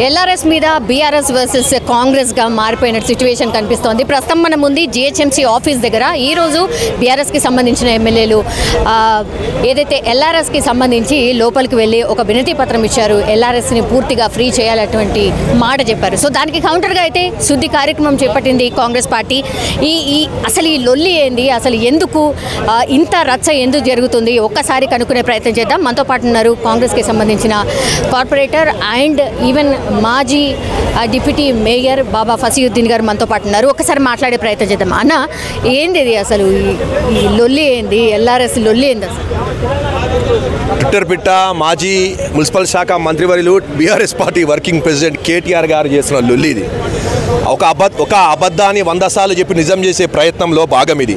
LRS మీద BRS versus కాంగ్రెస్గా మారిపోయిన situation కనిపిస్తోంది. ప్రస్తుతం మన ముందు జిహెచ్ఎంసీ ఆఫీస్ దగ్గర ఈరోజు బీఆర్ఎస్కి సంబంధించిన ఎమ్మెల్యేలు ఏదైతే ఎల్ఆర్ఎస్కి సంబంధించి లోపలికి వెళ్ళి ఒక వినతి పత్రం ఇచ్చారు. ఎల్ఆర్ఎస్ని పూర్తిగా ఫ్రీ చేయాలటువంటి మాట చెప్పారు. సో దానికి కౌంటర్గా అయితే శుద్ధి కార్యక్రమం చేపట్టింది కాంగ్రెస్ పార్టీ. అసలు ఈ లొల్లి ఏంది, అసలు ఎందుకు ఇంత రచ్చ ఎందుకు జరుగుతుంది ఒక్కసారి కనుక్కునే ప్రయత్నం చేద్దాం. మనతో పాటు ఉన్నారు కాంగ్రెస్కి సంబంధించిన కార్పొరేటర్ అండ్ ఈవెన్ మాజీ డిప్యూటీ మేయర్ బాబా ఫసీయుద్దీన్ గారు మనతో పాటు ఉన్నారు. ఒకసారి మాట్లాడే ప్రయత్నం చేద్దాం. అన్న, ఏంది ఇది అసలు ఈ లొల్లి ఏంది, ఎల్ఆర్ఎస్ లొల్లి ఏంది అసలు? ట్విట్టర్ పిట్ట మాజీ మున్సిపల్ శాఖ మంత్రివర్యులు BRS party working president KTR గారు చేసిన లొల్లి ఇది. ఒక అబద్ధాన్ని 100 సార్లు చెప్పి నిజం చేసే ప్రయత్నంలో భాగం ఇది.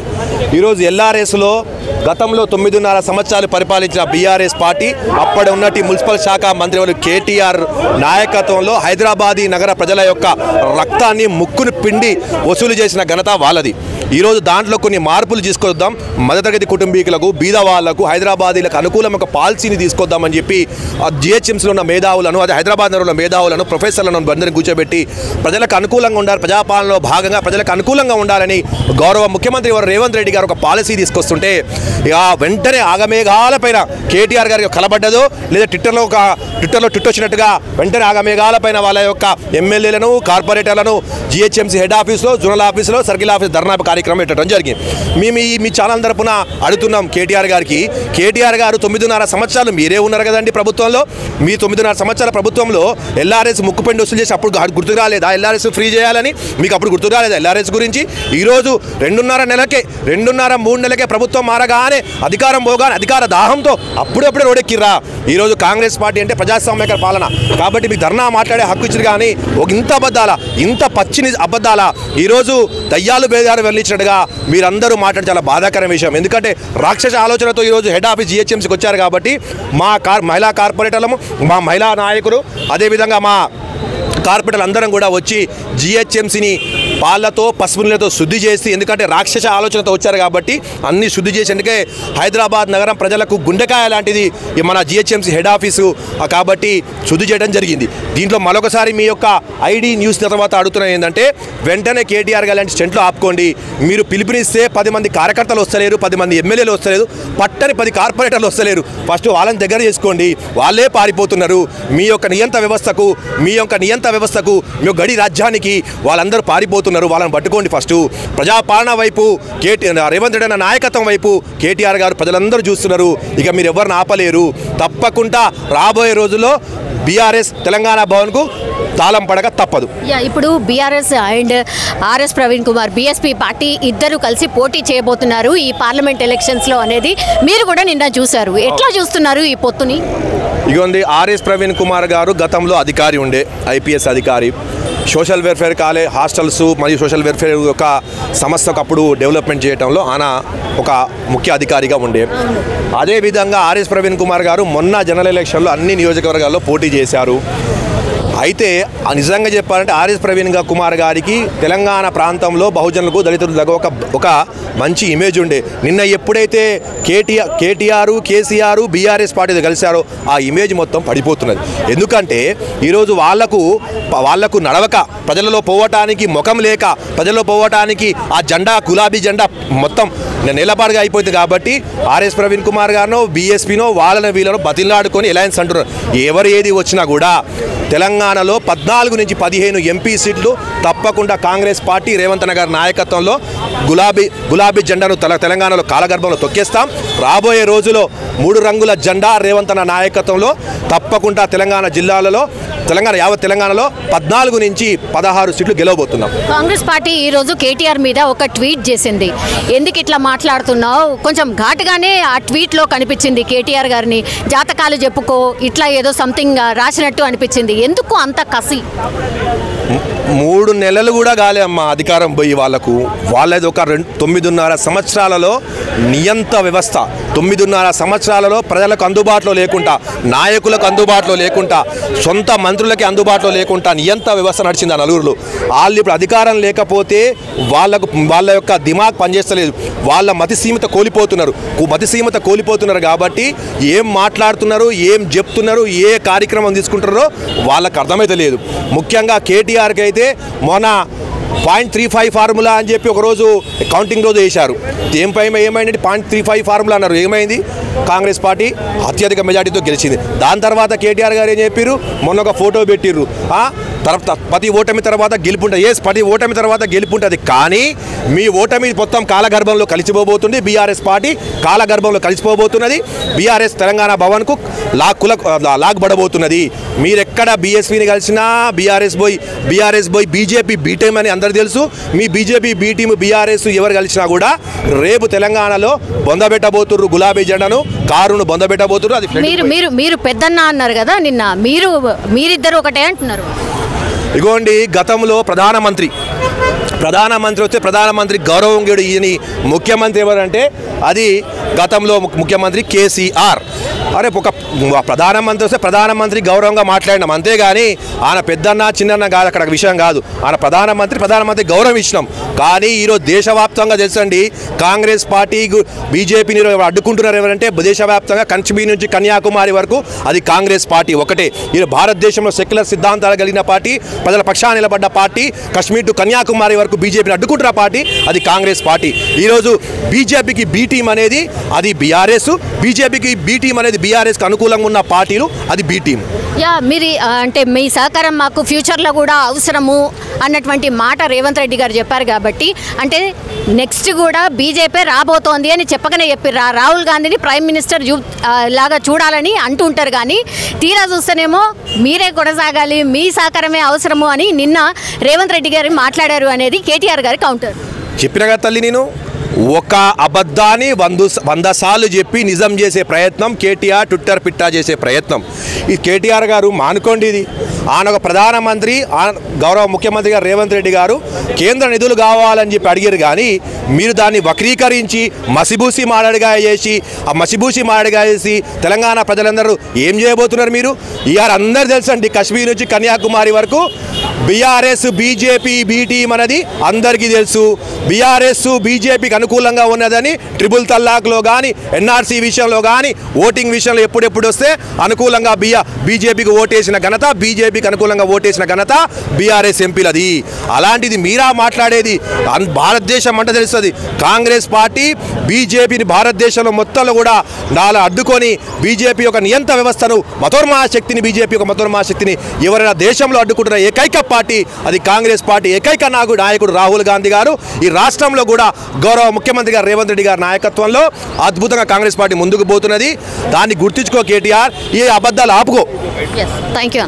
ఈరోజు ఎల్ఆర్ఎస్లో గతంలో 9.5 సంవత్సరాలు పరిపాలించిన బీఆర్ఎస్ పార్టీ అప్పటి ఉన్నటి మున్సిపల్ శాఖ మంత్రివర్యులు కేటీఆర్ నాయకత్వంలో హైదరాబాదీ నగర ప్రజల యొక్క రక్తాన్ని ముక్కును పిండి వసూలు చేసిన ఘనత వాళ్ళది. ఈరోజు దాంట్లో కొన్ని మార్పులు తీసుకొద్దాం, మధ్యతరగతి కుటుంబీకులకు, బీద వాళ్లకు, హైదరాబాదీలకు అనుకూలం ఒక పాలసీని తీసుకొద్దామని చెప్పి జిహెచ్ఎంసీలో ఉన్న మేధావులను, అదే హైదరాబాద్ నగరంలో మేధావులను, ప్రొఫెసర్లను అందరినీ కూర్చోబెట్టి ప్రజలకు అనుకూలంగా ఉండాలి, ప్రజాపాలనలో భాగంగా ప్రజలకు అనుకూలంగా ఉండాలని గౌరవ ముఖ్యమంత్రి రేవంత్ రెడ్డి గారు ఒక పాలసీ తీసుకొస్తుంటే వెంటనే ఆగమేఘాలపైన కేటీఆర్ గారికి కలబడ్డదో లేదా ట్విట్టర్లో ట్విట్ వచ్చినట్టుగా వెంటనే ఆగమేఘాలపైన వాళ్ళ యొక్క ఎమ్మెల్యేలను, కార్పొరేటర్లను జిహెచ్ఎంసీ హెడ్ ఆఫీస్లో, జోనల్ ఆఫీస్లో, సర్కిల్ ఆఫీస్ ధర్నా కార్యక్రమం పెట్టడం జరిగింది. మేము మీ ఛానల్ తరపున అడుగుతున్నాం కేటీఆర్ గారికి. కేటీఆర్ గారు 9.5 సంవత్సరాలు మీరే ఉన్నారు కదండి ప్రభుత్వంలో. మీ 9.5 సంవత్సరాల ప్రభుత్వంలో ఎల్ఆర్ఎస్ ముక్కుపెండి వసూలు చేసి అప్పుడు గుర్తు రాలేదా ఎల్ఆర్ఎస్ ఫ్రీ చేయాలని? మీకు అప్పుడు గుర్తు రాలేదా ఎల్ఆర్ఎస్ గురించి? ఈరోజు 2.5-3 నెలలకే ప్రభుత్వం మారగానే అధికారం పోగానే అధికార దాహంతో అప్పుడప్పుడే రోడెక్కిర్రా. ఈరోజు కాంగ్రెస్ పార్టీ అంటే ప్రజాస్వామ్యకర పాలన కాబట్టి మీకు ధర్నా మాట్లాడే హక్కు ఇచ్చారు. కానీ ఒక ఇంత అబద్ధాల, ఇంత పచ్చిని అబద్ధాల ఈరోజు దయ్యాలు బేదాలు వెళ్ళించినట్టుగా మీరందరూ మాట్లాడి చాలా బాధాకరమైన విషయం. ఎందుకంటే రాక్షస ఆలోచనతో ఈరోజు హెడ్ ఆఫీస్ జిహెచ్ఎంసీకి వచ్చారు కాబట్టి మా మహిళా కార్పొరేటర్లము, మా మహిళా నాయకులు, అదేవిధంగా మా కార్పొరేటర్లు అందరం కూడా వచ్చి జిహెచ్ఎంసీని పాళ్లతో పసుపు నీళ్ళతో శుద్ధి చేసి, ఎందుకంటే రాక్షస ఆలోచనతో వచ్చారు కాబట్టి అన్ని శుద్ధి చేసి, అందుకే హైదరాబాద్ నగరం ప్రజలకు గుండెకాయ లాంటిది మన జిహెచ్ఎంసీ హెడ్ ఆఫీసు కాబట్టి శుద్ధి చేయడం జరిగింది. దీంట్లో మరొకసారి మీ యొక్క ఐడి న్యూస్ తర్వాత అడుగుతున్నది ఏంటంటే వెంటనే కేటీఆర్ గారు లాంటి స్టెంట్లు ఆపుకోండి. మీరు పిలుపునిస్తే 10 మంది కార్యకర్తలు వస్తలేరు, 10 మంది ఎమ్మెల్యేలు వస్తలేదు, పట్టని 10 కార్పొరేటర్లు వస్తలేరు. ఫస్ట్ వాళ్ళని దగ్గర చేసుకోండి, వాళ్ళే పారిపోతున్నారు. మీ యొక్క నియంత వ్యవస్థకు, మీ గడి రాజ్యానికి వాళ్ళందరూ పారిపోతున్నారు. వాళ్ళని పట్టుకోండి. ఫస్ట్ ప్రజాపాలన వైపు రేవంత్ రెడ్డి అన్న నాయకత్వం వైపు కేటీఆర్ గారు ప్రజలందరూ చూస్తున్నారు. ఇక మీరు ఎవరిని ఆపలేరు. తప్పకుండా రాబోయే రోజుల్లో బీఆర్ఎస్ తెలంగాణ భవన్కు తాళం పడక తప్పదు. ఇప్పుడు BRS and RS Praveen Kumar BSP party ఇద్దరు కలిసి పోటీ చేయబోతున్నారు ఈ పార్లమెంట్ ఎలక్షన్స్లో అనేది మీరు కూడా నిన్న చూశారు. ఎట్లా చూస్తున్నారు ఈ పొత్తుని? ఇగోండి, ఆర్ఎస్ ప్రవీణ్ కుమార్ గారు గతంలో అధికారి ఉండే, ఐపీఎస్ అధికారి. సోషల్ వెల్ఫేర్ హాస్టల్స్ మరియు సోషల్ వెల్ఫేర్ యొక్క సంస్థకు అప్పుడు డెవలప్మెంట్ చేయడంలో ఆయన ఒక ముఖ్య అధికారిగా ఉండే. అదేవిధంగా ఆర్ఎస్ ప్రవీణ్ కుమార్ గారు మొన్న జనరల్ ఎలక్షన్లో అన్ని నియోజకవర్గాల్లో పోటీ చేశారు. అయితే నిజంగా చెప్పాలంటే ఆర్ఎస్ ప్రవీణ్ కుమార్ గారికి తెలంగాణ ప్రాంతంలో బహుజనులకు, దళితులకు ఒక మంచి ఇమేజ్ ఉండే. నిన్న ఎప్పుడైతే కేటీఆర్, కేసీఆర్ బీఆర్ఎస్ పార్టీతో కలిశారో ఆ ఇమేజ్ మొత్తం పడిపోతున్నది. ఎందుకంటే ఈరోజు వాళ్లకు నడవక, ప్రజలలో పోవటానికి ముఖం లేక, ప్రజల్లో పోవటానికి ఆ జెండా, గులాబీ జెండా మొత్తం నిలబడిగా అయిపోయింది. కాబట్టి ఆర్ఎస్ ప్రవీణ్ కుమార్ గారినో, బీఎస్పీనో, వాళ్ళని వీళ్ళను బతిలాడుకొని అలయన్స్ అంటున్నారు. ఎవరు ఏది వచ్చినా కూడా తెలంగాణలో 14 నుంచి 15 ఎంపీ సీట్లు తప్పకుండా కాంగ్రెస్ పార్టీ రేవంత్ అన్న గారి నాయకత్వంలో గులాబీ జెండాను తెలంగాణలో కాలగర్భంలో తొక్కేస్తాం. రాబోయే రోజులో 3 రంగుల జెండా రేవంత్ అన్న నాయకత్వంలో తప్పకుండా యావత్ తెలంగాణలో 14 నుంచి 16 సీట్లు గెలవబోతున్నాం. కాంగ్రెస్ పార్టీ ఈరోజు కేటీఆర్ మీద ఒక ట్వీట్ చేసింది. ఎందుకు ఇట్లా మాట్లాడుతున్నావు? కొంచెం ఘాటుగానే ఆ ట్వీట్లో కనిపించింది. కేటీఆర్ గారిని జాతకాలు చెప్పుకో ఇట్లా ఏదో సంథింగ్ రాసినట్టు అనిపించింది. ఎందుకు అంత కసి? 3 నెలలు కూడా కాలే అమ్మ అధికారం పోయి వాళ్ళది ఒక 9.5 సంవత్సరాలలో నియంత వ్యవస్థ. 9.5 సంవత్సరాలలో ప్రజలకు అందుబాటులో లేకుండా, నాయకులకు అందుబాటులో లేకుండా, సొంత మంత్రులకి అందుబాటులో లేకుండా నియంత వ్యవస్థ నడిచింది ఆ నలుగురులో. వాళ్ళు ఇప్పుడు అధికారం లేకపోతే వాళ్ళ యొక్క దిమాగ్ పనిచేస్తలేదు, వాళ్ళ మతిసీమత కోల్పోతున్నారు. కాబట్టి ఏం మాట్లాడుతున్నారు, ఏం చెప్తున్నారు, ఏ కార్యక్రమం తీసుకుంటున్నారో వాళ్ళకు అర్థమైతే లేదు. ముఖ్యంగా కేటీఆర్కి అయితే మొన్న 0.35 ఫార్ములా అని చెప్పి ఒకరోజు కౌంటింగ్ రోజు వేశారు. ఏమైంది 0.35 ఫార్ములా అన్నారు. ఏమైంది? కాంగ్రెస్ పార్టీ అత్యధిక మెజార్టీతో గెలిచింది. దాని తర్వాత కేటీఆర్ గారు ఏం చెప్పారు? మొన్న ఒక ఫోటో పెట్టిర్రు. తర్వాత ప్రతి ఓటమి తర్వాత గెలుపుంటుంది. ప్రతి ఓటమి తర్వాత గెలుపుంటుంది. కానీ మీ ఓటమి మొత్తం కాలగర్భంలో కలిసిపోబోతుంది. బీఆర్ఎస్ పార్టీ కాలగర్భంలో కలిసిపోబోతున్నది. బీఆర్ఎస్ తెలంగాణ భవన్కు లాగబడబోతున్నది. మీరెక్కడ బీఎస్పీని కలిసినా బీఆర్ఎస్ పోయి బీజేపీ బీటీఎం అని అందరు తెలుసు. మీ బీజేపీ బీటీఎం బీఆర్ఎస్ ఎవరు కలిసినా కూడా రేపు తెలంగాణలో బొందబెట్టబోతుర్రు. గులాబీ జెండాను కారును బొందబెట్టబోతుర్రు. అది మీరు పెద్దన్న అన్నారు కదా నిన్న, మీరిద్దరు ఒకటే అంటున్నారు. ఇగోండి, గతంలో ప్రధానమంత్రి వస్తే ప్రధానమంత్రి గౌరవం గేడు ఈయని ముఖ్యమంత్రి ఎవరంటే అది గతంలో ముఖ్యమంత్రి కేసీఆర్. అరే ఒక ప్రధానమంత్రి వస్తే ప్రధానమంత్రి గౌరవంగా మాట్లాడినాం, అంతేగాని ఆయన పెద్దన్న చిన్న కాదు, అక్కడ విషయం కాదు. ఆయన ప్రధానమంత్రి గౌరవం ఇచ్చినాం. కానీ ఈరోజు దేశవ్యాప్తంగా తెలుసండి, కాంగ్రెస్ పార్టీ బీజేపీని అడ్డుకుంటున్నారు ఎవరంటే దేశవ్యాప్తంగా కశ్మీర్ నుంచి కన్యాకుమారి వరకు అది కాంగ్రెస్ పార్టీ ఒకటే. ఈ భారతదేశంలో సెక్యులర్ సిద్ధాంతాలు కలిగిన పార్టీ, ప్రజల పక్షాన నిలబడ్డ పార్టీ, కశ్మీర్ టు కన్యాకుమారి వరకు బీజేపీని అడ్డుకుంటున్న పార్టీ అది కాంగ్రెస్ పార్టీ. ఈరోజు బీజేపీకి బీ టీం అనేది అది బీఆర్ఎస్, బీజేపీకి బీ టీం అనేది బీఆర్ఎస్కి అనుకూలంగా ఉన్న పార్టీలు అది బీ టీం. మీరు అంటే మీ సహకారం మాకు ఫ్యూచర్లో కూడా అవసరము అన్నటువంటి మాట రేవంత్ రెడ్డి గారు చెప్పారు. కాబట్టి అంటే నెక్స్ట్ కూడా బీజేపీ రాబోతోంది అని చెప్పకనే చెప్పారు. రాహుల్ గాంధీని ప్రైమ్ మినిస్టర్ లాగా చూడాలని అంటూ ఉంటారు. కానీ తీరా చూస్తేనేమో మీరే కొనసాగాలి, మీ సహకారమే అవసరము అని నిన్న రేవంత్ రెడ్డి గారు మాట్లాడారు అనేది కేటీఆర్ గారి కౌంటర్. చెప్పినగా తల్లి, నేను ఒక అబద్ధాన్ని 100 సార్లు చెప్పి నిజం చేసే ప్రయత్నం కేటీఆర్ ట్విట్టర్ పిట్టా చేసే ప్రయత్నం. ఈ కేటీఆర్ గారు మానుకోండి. ఇది ఆయన ఒక ప్రధానమంత్రి, గౌరవ ముఖ్యమంత్రి గారు రేవంత్ రెడ్డి గారు కేంద్ర నిధులు కావాలని చెప్పి అడిగారు. కానీ మీరు దాన్ని వక్రీకరించి మసిబూసి మారడిగా చేసి తెలంగాణ ప్రజలందరూ ఏం చేయబోతున్నారు? మీరు ఇవాళ అందరూ తెలుసండి, కశ్మీర్ నుంచి కన్యాకుమారి వరకు బీఆర్ఎస్ బీజేపీ బీటీఎం అనేది అందరికీ తెలుసు. బీఆర్ఎస్ బీజేపీకి అనుకూలంగా ఉన్నదని ట్రిపుల్ తల్లాక్లో కానీ ఎన్ఆర్సీ విషయంలో కానీ ఓటింగ్ విషయంలో ఎప్పుడెప్పుడు వస్తే అనుకూలంగా బీజేపీకి ఓటేసిన ఘనత, బీజేపీకి అనుకూలంగా ఓటేసిన ఘనత బీఆర్ఎస్ ఎంపీలది. అలాంటిది మీరా మాట్లాడేది? భారతదేశం అంటే తెలుస్తుంది. కాంగ్రెస్ పార్టీ బీజేపీని భారతదేశంలో మొత్తంలో కూడా అడ్డుకొని బీజేపీ యొక్క నియంత్రణ వ్యవస్థను మతోన్మాద శక్తిని ఎవరైనా దేశంలో అడ్డుకుంటున్న ఏకైక పార్టీ అది కాంగ్రెస్ పార్టీ. ఏకైక నాయకుడు రాహుల్ గాంధీ గారు. ఈ రాష్ట్రంలో కూడా గౌరవ ముఖ్యమంత్రి గారు రేవంత్ రెడ్డి గారి నాయకత్వంలో అద్భుతంగా కాంగ్రెస్ పార్టీ ముందుకు పోతున్నది. దాన్ని గుర్తించుకో కేటీఆర్, ఈ అబద్ధాలు ఆపుకో. Thank you.